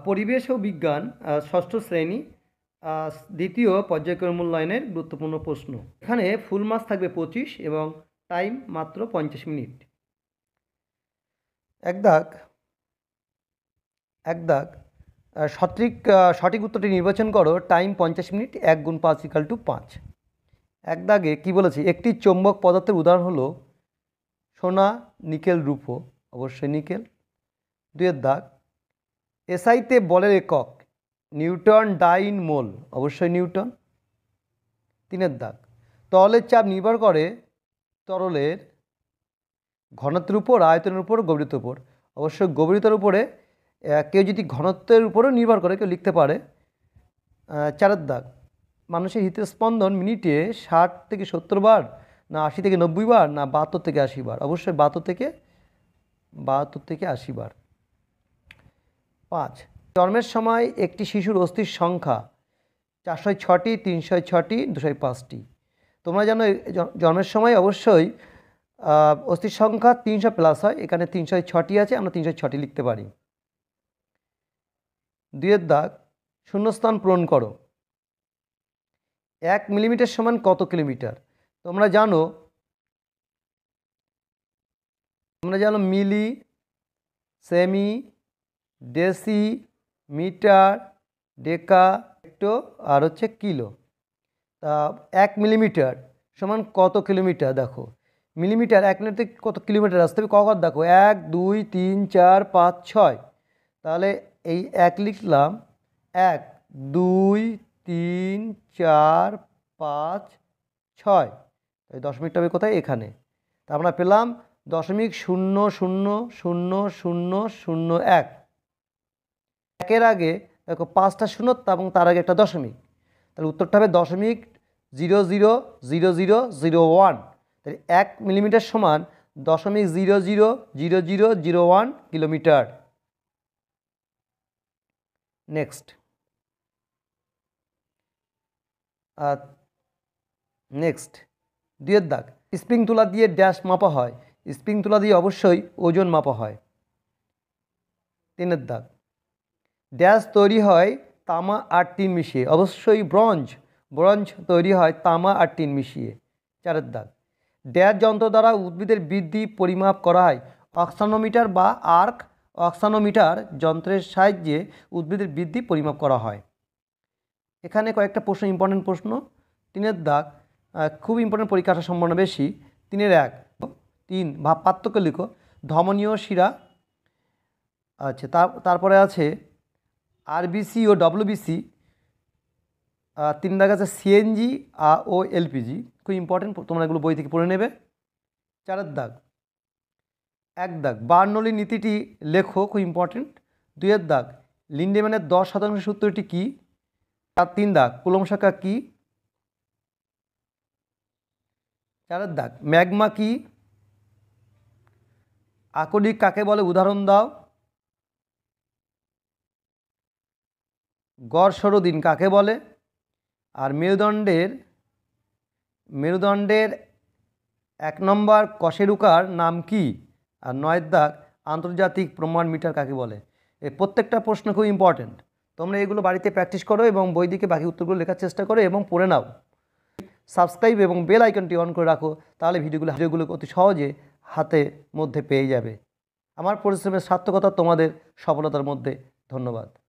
পরিবেশ ও বিজ্ঞান ষষ্ঠ শ্রেণী দ্বিতীয় পর্যায়ক্রম মূল্যায়নের গুরুত্বপূর্ণ প্রশ্ন। এখানে ফুল মার্কস থাকবে 25 এবং টাইম মাত্র 50 মিনিট। এক দাগ সঠিক উত্তরটি নির্বাচন করো। Time 50 minute, 1 × 5 = 5। এক দাগে কী বলেছে? একটি চৌম্বক পদার্থের উদাহরণ হলো সোনা, নিকেল, রূপো, অবশ্যই নিকেল। 2 দাগ এসআইতে বলের একক নিউটন ডাইন মোল, অবশ্যই নিউটন। 3 দাগ তরলের চাপ নির্ভর করে তরলের ঘনত্বের উপর, আয়তনের উপর, গভীরতার উপর, অবশ্যই গভীরতার উপরে। কেউ যদি ঘনত্বের উপরেও নির্ভর করে কেউ লিখতে পারে। 4 দাগ মানুষের হৃদস্পন্দন মিনিটে 60 থেকে 70 বার, না 80 থেকে 90 বার, না 72 থেকে 80 বার? অবশ্যই 72 থেকে 80 বার। 5 জন্মের সময় একটি শিশুর অস্থির সংখ্যা 406টি, 306টি, 205টি। তোমরা জানো জন্মের সময় অবশ্যই অস্থির সংখ্যা 300+ হয়। এখানে 306টি আছে, আমরা 306টি লিখতে পারি। 2 দাগ শূন্যস্থান পূরণ করো। 1 মিলিমিটার সমান কত কিলোমিটার? তোমরা জানো মিলি, সেমি, ডেসি, মিটার, ডেকা, হেক্টো আর হচ্ছে কিলো। তা 1 মিলিমিটার সমান কত কিলোমিটার? দেখো মিলিমিটার 1 মিনিটে কত কিলোমিটার আসতে হবে? কত দেখো 1 2 3 4 5 6। তাহলে এই 1 লিখলাম, 1 2 3 4 5 6। তাই দশমিকটা হবে কোথায়? এখানে। তা আমরা পেলাম 0.000001। একের আগে দেখো 5টা শূন্য এবং তার আগে একটা দশমিক, তাহলে উত্তরটা হবে 0.000001। তাহলে 1 মিলিমিটার সমান 0.000001 কিলোমিটার। নেক্সট 2 দাগ স্প্রিং তুলা দিয়ে ড্যাশ মাপা হয়। স্প্রিং তুলা দিয়ে অবশ্যই ওজন মাপা হয়। 3 দাগ ড্যাশ তৈরি হয় তামা আর টিন মিশিয়ে, অবশ্যই ব্রঞ্জ তৈরি হয় তামা আর টিন মিশিয়ে। 4 দাগ ড্যাশ যন্ত্র দ্বারা উদ্ভিদের বৃদ্ধি পরিমাপ করা হয়। অক্সানোমিটার বা আর্ক অক্সানোমিটার যন্ত্রের সাহায্যে উদ্ভিদের বৃদ্ধি পরিমাপ করা হয়। এখানে কয়েকটা প্রশ্ন, ইম্পর্টেন্ট প্রশ্ন। 3 দাগ খুব ইম্পর্টেন্ট, পরীক্ষা আসার সম্ভাবনা বেশি। 3 ভাব পার্থক্য লিখো। ধমনীয় শিরা, আচ্ছা তারপরে আছে আরবিসি ও ডব্লিউবিসি। 3 দাগ আছে সিএনজি ও এলপিজি, খুব ইম্পর্টেন্ট, তোমরা এগুলো বই থেকে পড়ে নেবে। 4 দাগ 1 দাগ বার্নৌলির নীতিটি লেখো, খুব ইম্পর্টেন্ট। 2 দাগ লিন্ডেম্যানের 10% সূত্রটি কী? 3 দাগ কুলম্ব সংখ্যা কী? 4 দাগ ম্যাগমা কী? আকরিক কাকে বলে? উদাহরণ দাও। গড় সরোদিন কাকে বলে? আর মেরুদণ্ডের 1 নম্বর কশেরুকার নাম কি? আর 9 দাগ আন্তর্জাতিক প্রমাণ মিটার কাকে বলে? এই প্রত্যেকটা প্রশ্ন খুব ইম্পর্টেন্ট। তোমরা এগুলো বাড়িতে প্র্যাকটিস করো এবং বই দিকে বাকি উত্তরগুলো লেখার চেষ্টা করো এবং পড়ে নাও। সাবস্ক্রাইব এবং বেল আইকনটি অন করে রাখো, তাহলে ভিডিওগুলো অতি সহজে হাতের মধ্যে পেয়ে যাবে। আমার পরিশ্রমের সার্থকতা তোমাদের সফলতার মধ্যে। ধন্যবাদ।